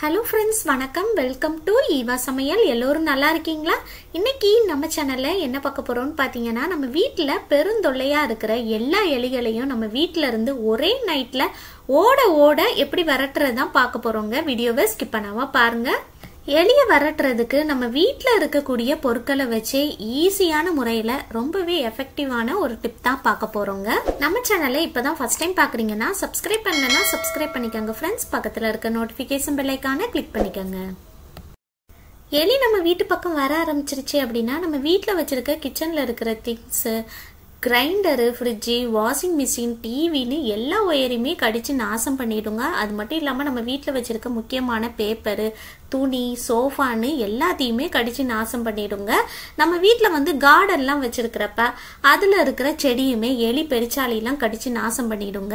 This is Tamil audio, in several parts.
ஹலோ ஃப்ரெண்ட்ஸ், வணக்கம். வெல்கம் டு ஈவா சமையல். எல்லோரும் நல்லா இருக்கீங்களா? இன்னைக்கு நம்ம சேனல்ல என்ன பார்க்க போறோம்னு பார்த்தீங்கன்னா, நம்ம வீட்டில் பெருந்தொல்லையா இருக்கிற எல்லா எலிகளையும் நம்ம வீட்டில இருந்து ஒரே நைட்ல ஓட ஓட எப்படி விரட்டுறது தான் பார்க்க போறோங்க. வீடியோவை ஸ்கிப் பண்ணாம பாருங்க. எலியை விரட்டுறதுக்கு நம்ம வீட்டில் இருக்கக்கூடிய பொருட்களை வச்சு ஈஸியான முறையில் ரொம்பவே எஃபெக்டிவான ஒரு டிப் தான் பார்க்க போகிறோங்க. நம்ம சேனலை இப்போ தான் ஃபர்ஸ்ட் டைம் பார்க்குறீங்கன்னா சப்ஸ்கிரைப் பண்ணலன்னா சப்ஸ்கிரைப் பண்ணிக்கோங்க ஃப்ரெண்ட்ஸ். பக்கத்தில் இருக்க நோட்டிஃபிகேஷன் பெல் ஐகானை கிளிக் பண்ணிக்கோங்க. எலி நம்ம வீட்டு பக்கம் வர ஆரம்பிச்சிருச்சு அப்படின்னா, நம்ம வீட்டில் வச்சிருக்க கிச்சனில் இருக்கிற things, grinder, fridge, washing machine, டிவின்னு எல்லா ஒயரையுமே கடிச்சு நாசம் பண்ணிடுங்க. அது மட்டும் இல்லாமல் நம்ம வீட்டில் வச்சிருக்க முக்கியமான பேப்பரு, துணி, சோஃபான்னு எல்லாத்தையுமே கடிச்சு நாசம் பண்ணிடுங்க. நம்ம வீட்டில் கார்டன்லாம் வச்சிருக்கிறப்ப அதில் இருக்கிற செடியுமே எலி பெருச்சாலிலாம் கடிச்சு நாசம் பண்ணிடுங்க.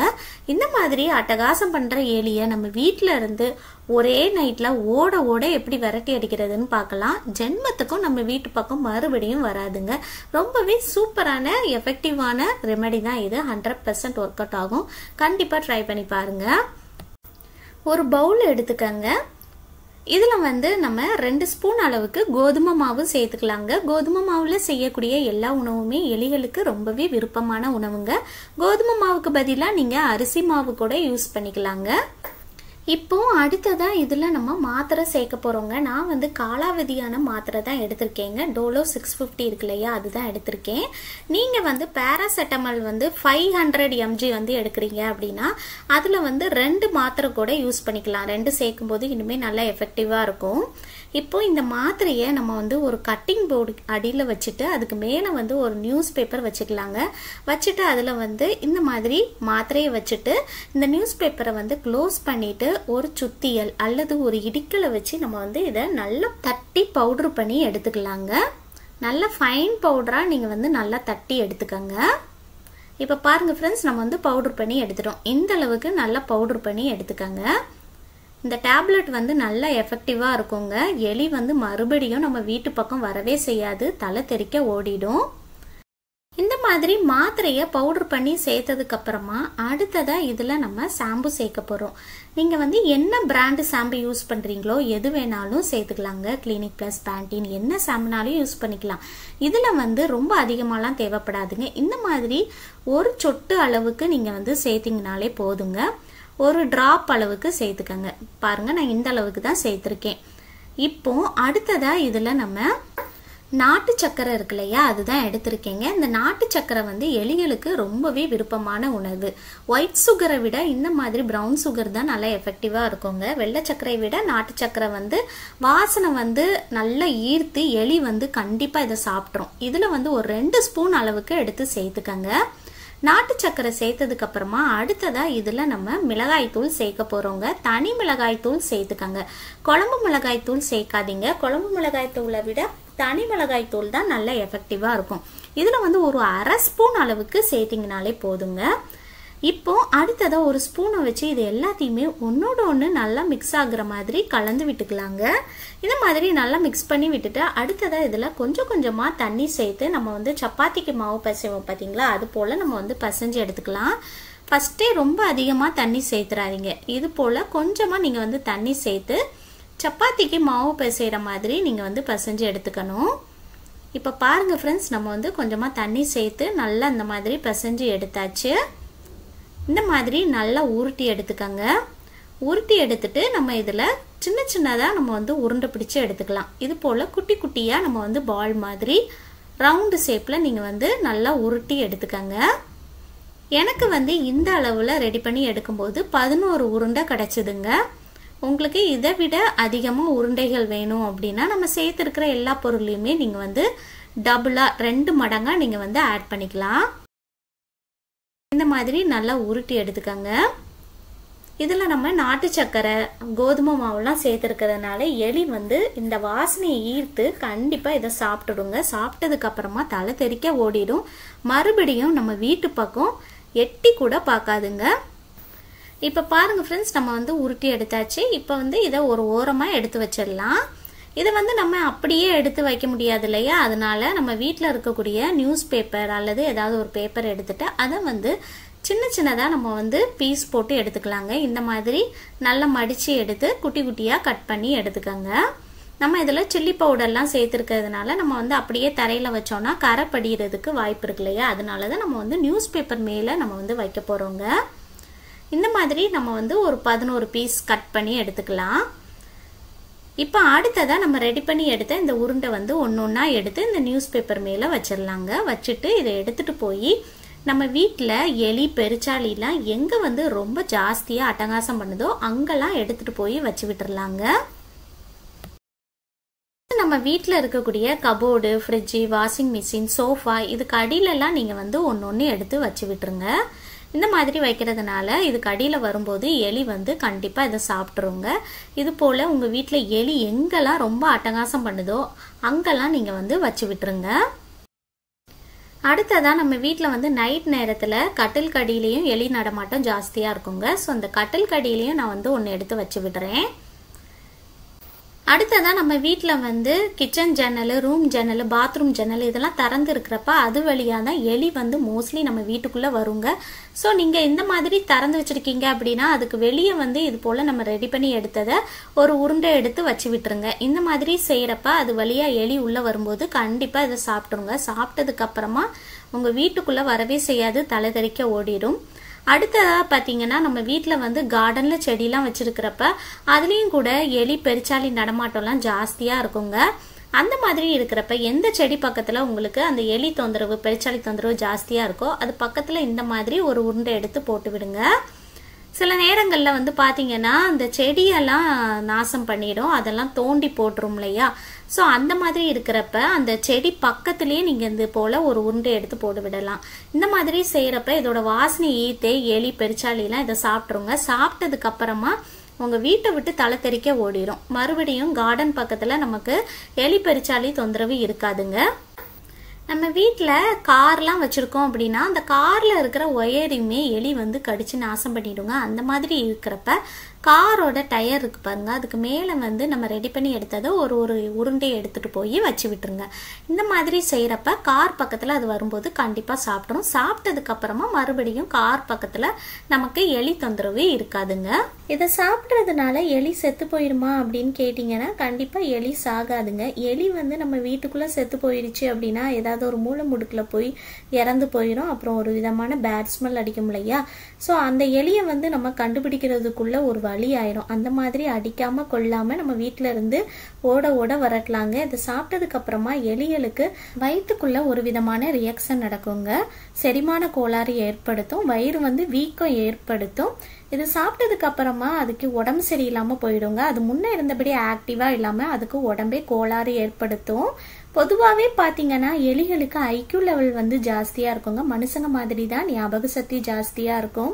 இந்த மாதிரி அட்டகாசம் பண்ணுற எலியை நம்ம வீட்டில் இருந்து ஒரே நைட்ல ஓட ஓட எப்படி விரட்டி அடிக்கிறதுன்னு பார்க்கலாம். ஜென்மத்துக்கும் நம்ம வீட்டு பக்கம் மறுபடியும் வராதுங்க. ரொம்பவே சூப்பரான எஃபெக்டிவான ரெமெடி தான் இது. 100% ஒர்க் அவுட் ஆகும். கண்டிப்பா ட்ரை பண்ணி பாருங்க. ஒரு பவுல் எடுத்துக்கங்க. இதுல நம்ம 2 ஸ்பூன் அளவுக்கு கோதுமை மாவு சேர்த்துக்கலாங்க. கோதுமை மாவுல செய்யக்கூடிய எல்லா உணவுமே எலிகளுக்கு ரொம்பவே விருப்பமான உணவுங்க. கோதுமை மாவுக்கு பதிலாக நீங்க அரிசி மாவு கூட யூஸ் பண்ணிக்கலாங்க. இப்போ அடுத்ததா இதுல நம்ம மாத்திரை சேர்க்க போறோங்க. நான் காலாவதியான மாத்திரை தான் எடுத்திருக்கேங்க. டோலோ 650 இருக்கு இல்லையா, அதுதான் எடுத்திருக்கேன். நீங்க பேராசெட்டமால் 500 mg எடுக்கிறீங்க அப்படின்னா அதுல 2 மாத்திரை கூட யூஸ் பண்ணிக்கலாம். 2 சேர்க்கும் போது இனிமே நல்லா எஃபெக்டிவா இருக்கும். இப்போ இந்த மாத்திரையை நம்ம ஒரு கட்டிங் போர்டு அடியில் வச்சுட்டு அதுக்கு மேலே ஒரு நியூஸ் பேப்பர் வச்சுக்கலாங்க. வச்சுட்டு அதில் இந்த மாதிரி மாத்திரையை வச்சுட்டு இந்த நியூஸ் பேப்பரை க்ளோஸ் பண்ணிட்டு ஒரு சுத்தியல் அல்லது ஒரு இடிக்கலை வச்சு நம்ம இதை நல்லா தட்டி பவுடர் பண்ணி எடுத்துக்கலாங்க. நல்ல ஃபைன் பவுடராக நீங்கள் நல்லா தட்டி எடுத்துக்கோங்க. இப்போ பாருங்க ஃப்ரெண்ட்ஸ், நம்ம பவுடர் பண்ணி எடுத்துட்டோம். இந்த அளவுக்கு நல்லா பவுடர் பண்ணி எடுத்துக்கோங்க. இந்த டேப்லெட் நல்லா எஃபெக்டிவா இருக்குங்க. எலி மறுபடியும் நம்ம வீட்டு பக்கம் வரவே செய்யாது, தலை தெறிக்க ஓடிடும். இந்த மாதிரி மாத்திரையை பவுடர் பண்ணி சேர்த்ததுக்கு அப்புறமா அடுத்ததா இதுல நம்ம ஷாம்பு சேர்க்க போறோம். நீங்க என்ன பிராண்ட் ஷாம்பு யூஸ் பண்றீங்களோ எது வேணாலும் சேர்த்துக்கலாங்க. கிளினிக் பிளஸ், பேண்டீன், என்ன ஷாம்புனாலும் யூஸ் பண்ணிக்கலாம். இதுல ரொம்ப அதிகமாலாம் தேவைப்படாதுங்க. இந்த மாதிரி ஒரு சொட்டு அளவுக்கு நீங்க சேர்த்தீங்கனாலே போதுங்க. ஒரு டிராப் அளவுக்கு சேர்த்துக்கங்க. பாருங்க, நான் இந்த அளவுக்கு தான் சேர்த்திருக்கேன். இப்போ அடுத்ததா இதுல நம்ம நாட்டு சக்கரை இருக்கு இல்லையா, அதுதான் எடுத்திருக்கேங்க. இந்த நாட்டு சக்கரை எலிகளுக்கு ரொம்பவே விருப்பமான உணவு. ஒயிட் சுகரை விட இந்த மாதிரி பிரவுன் சுகர் தான் நல்லா எஃபெக்டிவா இருக்குங்க. வெள்ளை சக்கரை விட நாட்டு சக்கரை வாசனை நல்லா ஈர்த்து எலி கண்டிப்பா இதை சாப்பிட்றோம். இதுல ஒரு 2 ஸ்பூன் அளவுக்கு எடுத்து சேர்த்துக்கங்க. நாட்டு சக்கரை சேர்த்ததுக்கு அப்புறமா அடுத்ததா இதுல நம்ம மிளகாய் தூள் சேர்க்க போறோங்க. தனி மிளகாய் தூள் சேர்த்துக்கங்க. குழம்பு மிளகாய் தூள் சேர்க்காதீங்க. குழம்பு மிளகாய் தூளை விட தனி மிளகாய் தூள் தான் நல்லா எஃபெக்டிவா இருக்கும். இதுல ஒரு 1/2 ஸ்பூன் அளவுக்கு சேர்த்தீங்கனாலே போதுங்க. இப்போ அடுத்ததா ஒரு ஸ்பூனை வச்சு இது எல்லாத்தையுமே ஒன்னோட ஒன்று நல்லா மிக்ஸ் ஆகுற மாதிரி கலந்து விட்டுக்கலாங்க. இந்த மாதிரி நல்லா மிக்ஸ் பண்ணி விட்டுட்டு அடுத்ததா இதுல கொஞ்சம் கொஞ்சமா தண்ணி சேர்த்து நம்ம சப்பாத்திக்கு மாவு பசைவோம் பார்த்தீங்களா, அது போல நம்ம பசைஞ்சு எடுத்துக்கலாம். ஃபர்ஸ்டே ரொம்ப அதிகமா தண்ணி சேர்த்துறாதீங்க. இது போல கொஞ்சமா நீங்க தண்ணி சேர்த்து சப்பாத்திக்கு மாவு பசைகிற மாதிரி நீங்க பசைஞ்சு எடுத்துக்கணும். இப்ப பாருங்க ஃப்ரெண்ட்ஸ், நம்ம கொஞ்சமா தண்ணி சேர்த்து நல்லா இந்த மாதிரி பசைஞ்சு எடுத்தாச்சு. இந்த மாதிரி நல்லா உருட்டி எடுத்துக்கங்க. உருட்டி எடுத்துட்டு நம்ம இதுல சின்ன சின்னதா நம்ம உருண்டை பிடிச்சு எடுத்துக்கலாம். இது போல குட்டி குட்டியா நம்ம பால் மாதிரி ரவுண்டு ஷேப்ல நீங்க நல்லா உருட்டி எடுத்துக்கங்க. எனக்கு இந்த அளவுல ரெடி பண்ணி எடுக்கும்போது 11 உருண்டை கிடைச்சதுங்க. உங்களுக்கு இதை விட அதிகமா உருண்டைகள் வேணும் அப்படின்னா நம்ம சேர்த்திருக்கிற எல்லா பொருளையுமே நீங்க டபுளா 2 மடங்கா நீங்க ஆட் பண்ணிக்கலாம். இந்த மாதிரி நல்லா உருட்டி எடுத்துக்கங்க. இதுல நம்ம நாட்டு சக்கரை, கோதுமை மாவுலாம் சேர்த்துருக்கிறதுனால எலி இந்த வாசனையை ஈர்த்து கண்டிப்பா இதை சாப்பிட்டுடுங்க. சாப்பிட்டதுக்கு அப்புறமா தலை தெறிக்க ஓடிடும். மறுபடியும் நம்ம வீட்டு பக்கம் எட்டி கூட பார்க்காதுங்க. இப்ப பாருங்க ஃப்ரெண்ட்ஸ், நம்ம உருட்டி எடுத்தாச்சு. இப்ப இதை ஒரு ஓரமா எடுத்து வச்சிடலாம். இதை நம்ம அப்படியே எடுத்து வைக்க முடியாது இல்லையா, அதனால நம்ம வீட்டில் இருக்கக்கூடிய நியூஸ் பேப்பர் அல்லது ஏதாவது ஒரு பேப்பர் எடுத்துட்டு அதை சின்ன சின்னதா நம்ம வந்து பீஸ் போட்டு எடுத்துக்கலாங்க. இந்த மாதிரி நல்லா மடிச்சு எடுத்து குட்டி குட்டியா கட் பண்ணி எடுத்துக்கங்க. நம்ம இதில் சில்லி பவுடர்லாம் சேர்த்துருக்கிறதுனால நம்ம வந்து அப்படியே தரையில் வச்சோம்னா கரை படிகிறதுக்கு வாய்ப்பு இருக்கு இல்லையா, அதனால தான் நம்ம வந்து நியூஸ் பேப்பர் மேலே நம்ம வந்து வைக்க போகிறோங்க. இந்த மாதிரி நம்ம வந்து ஒரு 11 பீஸ் கட் பண்ணி எடுத்துக்கலாம். இப்போ அடுத்ததாக நம்ம ரெடி பண்ணி எடுத்த இந்த உருண்டை வந்து ஒன்று ஒன்றா எடுத்து இந்த நியூஸ் பேப்பர் மேலே வச்சிடலாங்க. வச்சுட்டு இதை எடுத்துகிட்டு போய் நம்ம வீட்டில் எலி பெருச்சாலிலாம் எங்கே வந்து ரொம்ப ஜாஸ்தியாக அட்டகாசம் பண்ணுதோ அங்கெல்லாம் எடுத்துகிட்டு போய் வச்சு விட்டுறலாங்க. நம்ம வீட்டில் இருக்கக்கூடிய cupboard, fridge, washing machine, sofa இதுக்கு அடியிலலாம் நீங்கள் வந்து ஒன்று ஒன்று எடுத்து வச்சு விட்டுருங்க. இந்த மாதிரி வைக்கிறதுனால இதுக்கு அடியில் வரும்போது எலி வந்து கண்டிப்பாக இதை சாப்பிட்ருங்க. இது போல் உங்கள் வீட்டில் எலி எங்கெல்லாம் ரொம்ப அட்டகாசம் பண்ணுதோ அங்கெல்லாம் நீங்கள் வந்து வச்சு விட்டுருங்க. அடுத்ததான் நம்ம வீட்டில் வந்து நைட் நேரத்தில் கட்டில் கடியிலையும் எலி நடமாட்டம் ஜாஸ்தியாக இருக்குங்க. ஸோ அந்த கட்டில் கடியிலையும் நான் வந்து ஒன்று எடுத்து வச்சு விடுறேன். அடுத்ததான் நம்ம வீட்டில் வந்து கிச்சன் ஜன்னல், ரூம் ஜன்னல், பாத்ரூம் ஜன்னல் இதெல்லாம் திறந்து இருக்கிறப்ப அது வழியாக தான் எலி வந்து மோஸ்ட்லி நம்ம வீட்டுக்குள்ளே வருங்க. ஸோ நீங்கள் இந்த மாதிரி திறந்து வச்சுருக்கீங்க அப்படின்னா அதுக்கு வெளியே வந்து இது போல் நம்ம ரெடி பண்ணி எடுத்ததை ஒரு உருண்டை எடுத்து வச்சு விட்டுருங்க. இந்த மாதிரி செய்கிறப்ப அது வழியாக எலி உள்ளே வரும்போது கண்டிப்பாக இதை சாப்பிட்ருங்க. சாப்பிட்டதுக்கப்புறமா உங்கள் வீட்டுக்குள்ளே வரவே செய்யாது, தலை தெறிக்க ஓடிடும். அடுத்ததாக பார்த்தீங்கன்னா நம்ம வீட்டில் வந்து கார்டனில் செடியெலாம் வச்சுருக்கிறப்ப அதுலேயும் கூட எலி பெருச்சாலி நடமாட்டம்லாம் ஜாஸ்தியாக இருக்குங்க. அந்த மாதிரி இருக்கிறப்ப எந்த செடி பக்கத்தில் உங்களுக்கு அந்த எலி தொந்தரவு, பெருச்சாலி தொந்தரவு ஜாஸ்தியாக இருக்கோ அது பக்கத்தில் இந்த மாதிரி ஒரு உருண்டை எடுத்து போட்டு விடுங்க. சில நேரங்களில் வந்து பார்த்தீங்கன்னா அந்த செடியெல்லாம் நாசம் பண்ணிடும், அதெல்லாம் தோண்டி போட்டுரும் இல்லையா. ஸோ அந்த மாதிரி இருக்கிறப்ப அந்த செடி பக்கத்துலேயே நீங்கள் இது போல் ஒரு உருண்டை எடுத்து போட்டு விடலாம். இந்த மாதிரி செய்கிறப்ப இதோட வாசனை ஈத்தே எலி பெருச்சாலிலாம் இதை சாப்பிட்ருங்க. சாப்பிட்டதுக்கு அப்புறமா உங்கள் வீட்டை விட்டு தலை தெறிக்க ஓடிடும். மறுபடியும் கார்டன் பக்கத்தில் நமக்கு எலி பெருச்சாலி தொந்தரவு இருக்காதுங்க. நம்ம வீட்டில் கார்லாம் வச்சுருக்கோம் அப்படின்னா அந்த காரில் இருக்கிற ஒயரையுமே எலி வந்து கடிச்சு நாசம் பண்ணிவிடுங்க. அந்த மாதிரி இருக்கிறப்ப காரோட டயர் இருக்கு பாருங்க, அதுக்கு மேலே வந்து நம்ம ரெடி பண்ணி எடுத்ததை ஒரு உருண்டையை எடுத்துகிட்டு போய் வச்சு விட்டுருங்க. இந்த மாதிரி செய்கிறப்ப கார் பக்கத்தில் அது வரும்போது கண்டிப்பாக சாப்பிட்றோம். சாப்பிட்டதுக்கப்புறமா மறுபடியும் கார் பக்கத்தில் நமக்கு எலி தொந்தரவு இருக்காதுங்க. இதை சாப்பிட்றதுனால எலி செத்து போயிருமா அப்படின்னு கேட்டிங்கன்னா கண்டிப்பாக எலி சாகாதுங்க. எலி வந்து நம்ம வீட்டுக்குள்ளே செத்து போயிடுச்சு அப்படின்னா ஏதாவது ஒரு மூளை முடுக்கில் போய் இறந்து போயிடும். அப்புறம் ஒரு விதமான பேட் ஸ்மெல் அடிக்கும் இல்லையா. ஸோ அந்த எலியை வந்து நம்ம கண்டுபிடிக்கிறதுக்குள்ள ஒரு வழி ஆயிரும். அந்த மாதிரி அடிக்காம கொள்ளாம நம்ம வீட்டில இருந்து ஓட ஓட வரட்டலாங்க. இதை சாப்பிட்டதுக்கு அப்புறமா எலிகளுக்கு வயிற்றுக்குள்ள ஒரு விதமான ரியாக்ஷன் நடக்குங்க. செரிமான கோளாறு ஏற்படுத்தும், வயிறு வந்து வீக்கம் ஏற்படுத்தும். இது சாப்பிட்டதுக்கு அப்புறமா அதுக்கு உடம்பு சரியில்லாம போயிடுங்க. அது முன்ன இருந்தபடி ஆக்டிவா இல்லாம அதுக்கு உடம்பே கோளாறு ஏற்படுத்தும். பொதுவாகவே பார்த்தீங்கன்னா எலிகளுக்கு ஐக்யூ லெவல் வந்து ஜாஸ்தியாக இருக்குங்க. மனுஷங்க மாதிரி தான் ஞாபக சக்தி ஜாஸ்தியாக இருக்கும்.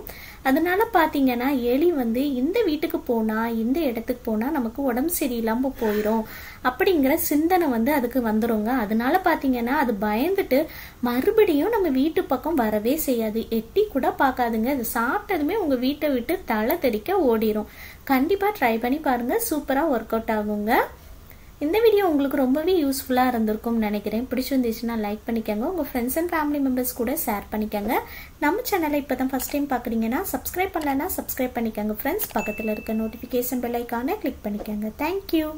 அதனால பார்த்தீங்கன்னா எலி வந்து இந்த வீட்டுக்கு போனால், இந்த இடத்துக்கு போனால் நமக்கு உடம்பு சரியில்லாமல் போயிடும் அப்படிங்கிற சிந்தனை வந்து அதுக்கு வந்துருங்க. அதனால பார்த்தீங்கன்னா அது பயந்துட்டு மறுபடியும் நம்ம வீட்டு பக்கம் வரவே செய்யாது, எட்டி கூட பார்க்காதுங்க. அது சாப்பிட்டதுமே உங்கள் வீட்டை விட்டு தலை தெறிக்க ஓடிடும். கண்டிப்பாக ட்ரை பண்ணி பாருங்கள், சூப்பராக ஒர்க் அவுட் ஆகுங்க. இந்த வீடியோ உங்களுக்கு ரொம்பவே யூஸ்ஃபுல்லாக இருந்திருக்கும்னு நினைக்கிறேன். பிடிச்சிருந்துச்சுன்னா லைக் பண்ணிக்கோங்க, உங்கள் ஃப்ரெண்ட்ஸ் அண்ட் ஃபேமிலி மெம்பர்ஸ் கூட ஷேர் பண்ணிக்கோங்க. நம்ம சேனலை இப்போ தான் ஃபஸ்ட் டைம் பார்க்குறீங்கன்னா சப்ஸ்கிரைப் பண்ணலன்னா சப்ஸ்கிரைப் பண்ணிக்கோங்க ஃப்ரெண்ட்ஸ். பக்கத்தில் இருக்க நோட்டிஃபிகேஷன் பெல் ஐக்கானை கிளிக் பண்ணிக்கோங்க. தேங்க்யூ.